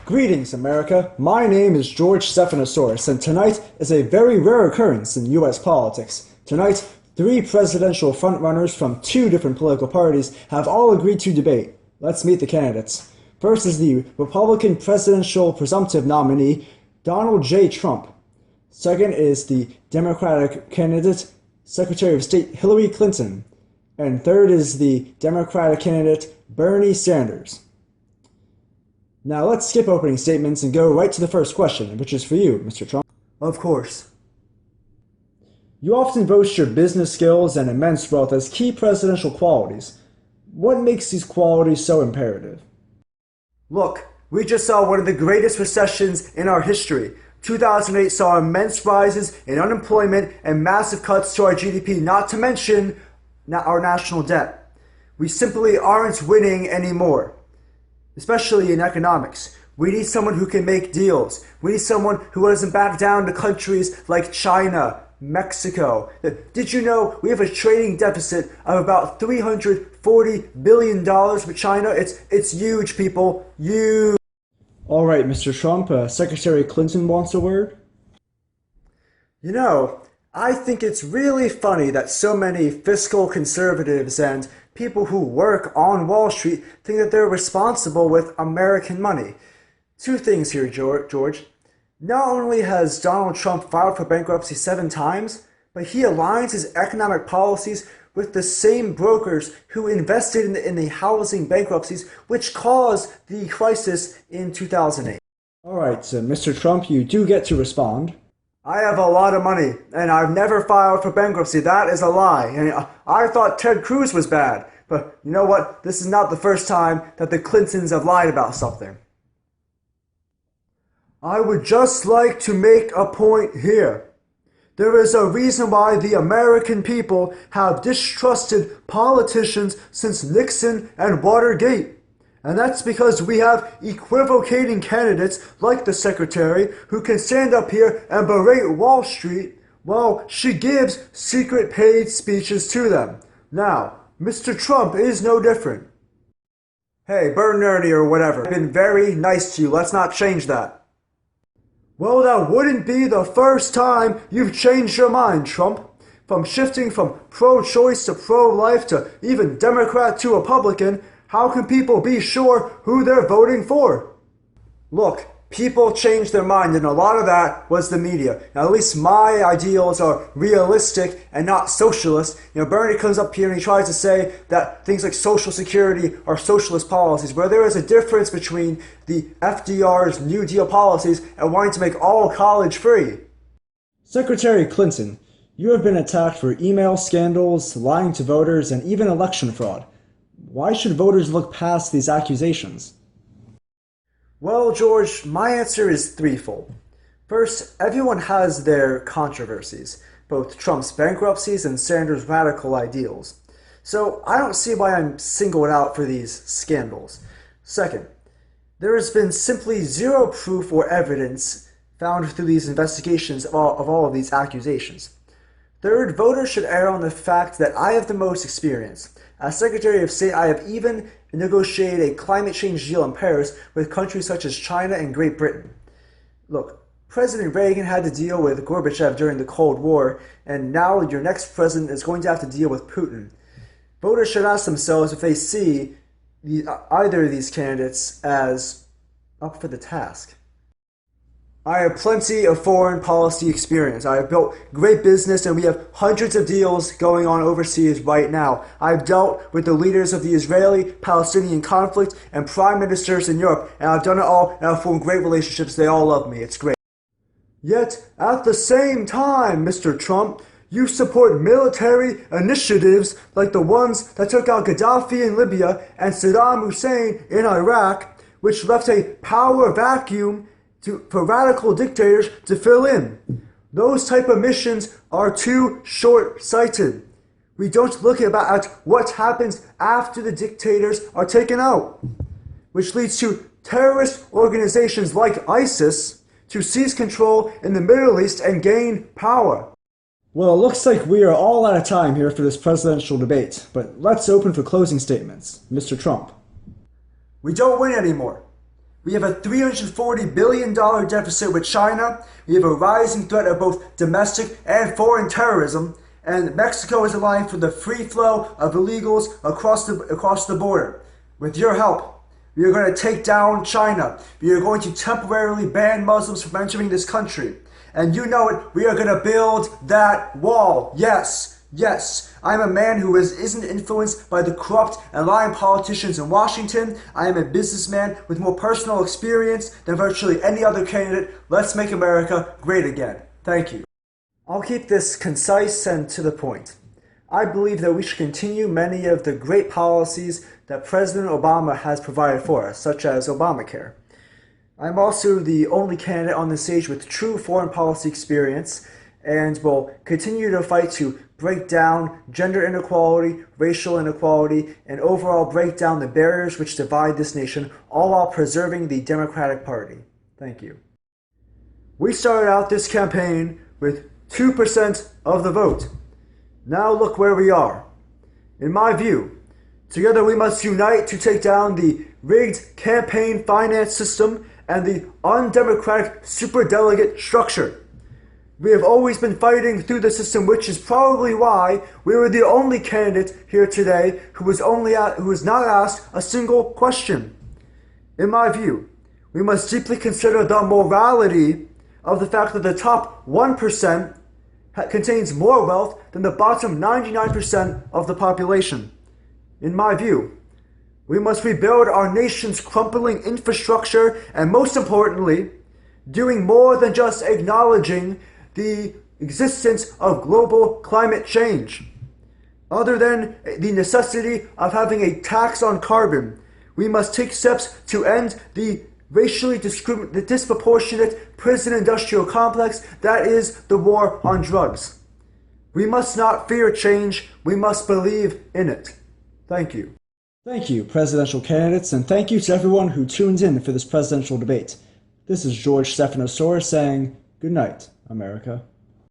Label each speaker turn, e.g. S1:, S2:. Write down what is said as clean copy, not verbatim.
S1: Greetings, America. My name is George Stephanosaurus, and tonight is a very rare occurrence in U.S. politics. Tonight, three presidential frontrunners from two different political parties have all agreed to debate. Let's meet the candidates. First is the Republican presidential presumptive nominee, Donald J. Trump. Second is the Democratic candidate, Secretary of State Hillary Clinton. And third is the Democratic candidate, Bernie Sanders. Now let's skip opening statements and go right to the first question, which is for you, Mr. Trump.
S2: Of course.
S1: You often boast your business skills and immense wealth as key presidential qualities. What makes these qualities so imperative?
S2: Look, we just saw one of the greatest recessions in our history. 2008 saw immense rises in unemployment and massive cuts to our GDP, not to mention our national debt. We simply aren't winning anymore. Especially in economics. We need someone who can make deals. We need someone who doesn't back down to countries like China, Mexico. Did you know we have a trading deficit of about $340 billion with China? It's huge, people. Huge.
S1: All right, Mr. Trump, Secretary Clinton wants a word.
S2: You know, I think it's really funny that so many fiscal conservatives and people who work on Wall Street think that they're responsible with American money. Two things here, George. Not only has Donald Trump filed for bankruptcy 7 times, but he aligns his economic policies with the same brokers who invested in the housing bankruptcies which caused the crisis in 2008.
S1: All right, Mr. Trump, you do get to respond.
S2: I have a lot of money, and I've never filed for bankruptcy. That is a lie. And I thought Ted Cruz was bad. But you know what? This is not the first time that the Clintons have lied about something. I would just like to make a point here. There is a reason why the American people have distrusted politicians since Nixon and Watergate. And that's because we have equivocating candidates like the Secretary who can stand up here and berate Wall Street while she gives secret paid speeches to them. Now, Mr. Trump is no different. Hey, Bert and Ernie or whatever, I've been very nice to you. Let's not change that. Well, that wouldn't be the first time you've changed your mind, Trump. From shifting from pro-choice to pro-life to even Democrat to Republican, how can people be sure who they're voting for? Look, people change their mind, and a lot of that was the media. Now, at least my ideals are realistic and not socialist. You know, Bernie comes up here and he tries to say that things like Social Security are socialist policies, where there is a difference between the FDR's New Deal policies and wanting to make all college free.
S1: Secretary Clinton, you have been attacked for email scandals, lying to voters, and even election fraud. Why should voters look past these accusations?
S2: Well, George, my answer is threefold. First, everyone has their controversies, both Trump's bankruptcies and Sanders' radical ideals. So I don't see why I'm singled out for these scandals. Second, there has been simply zero proof or evidence found through these investigations of all of these accusations. Third, voters should err on the fact that I have the most experience. As Secretary of State, I have even negotiated a climate change deal in Paris with countries such as China and Great Britain. Look, President Reagan had to deal with Gorbachev during the Cold War, and now your next president is going to have to deal with Putin. Voters should ask themselves if they see either of these candidates as up for the task. I have plenty of foreign policy experience. I have built great business and we have hundreds of deals going on overseas right now. I've dealt with the leaders of the Israeli-Palestinian conflict and prime ministers in Europe, and I've done it all and I've formed great relationships. They all love me. It's great. Yet, at the same time, Mr. Trump, you support military initiatives like the ones that took out Gaddafi in Libya and Saddam Hussein in Iraq, which left a power vacuum for radical dictators to fill in. Those type of missions are too short-sighted. We don't look at what happens after the dictators are taken out, which leads to terrorist organizations like ISIS to seize control in the Middle East and gain power.
S1: Well, it looks like we are all out of time here for this presidential debate, but let's open for closing statements. Mr. Trump.
S2: We don't win anymore. We have a $340 billion deficit with China. We have a rising threat of both domestic and foreign terrorism. And Mexico is allowing for the free flow of illegals across the border. With your help, we are going to take down China. We are going to temporarily ban Muslims from entering this country. And you know it, we are going to build that wall. Yes, yes. I am a man who isn't influenced by the corrupt and lying politicians in Washington. I am a businessman with more personal experience than virtually any other candidate. Let's make America great again. Thank you. I'll keep this concise and to the point. I believe that we should continue many of the great policies that President Obama has provided for us, such as Obamacare. I'm also the only candidate on the stage with true foreign policy experience and will continue to fight to break down gender inequality, racial inequality, and overall break down the barriers which divide this nation, all while preserving the Democratic Party. Thank you. We started out this campaign with 2% of the vote. Now look where we are. In my view, together we must unite to take down the rigged campaign finance system and the undemocratic superdelegate structure. We have always been fighting through the system, which is probably why we were the only candidate here today who was not asked a single question. In my view, we must deeply consider the morality of the fact that the top 1% contains more wealth than the bottom 99% of the population. In my view, we must rebuild our nation's crumbling infrastructure and, most importantly, doing more than just acknowledging the existence of global climate change. Other than the necessity of having a tax on carbon, we must take steps to end the racially disproportionate prison-industrial complex that is the war on drugs. We must not fear change, we must believe in it. Thank you.
S1: Thank you, presidential candidates, and thank you to everyone who tuned in for this presidential debate. This is George Stephanousaurus saying, good night, America.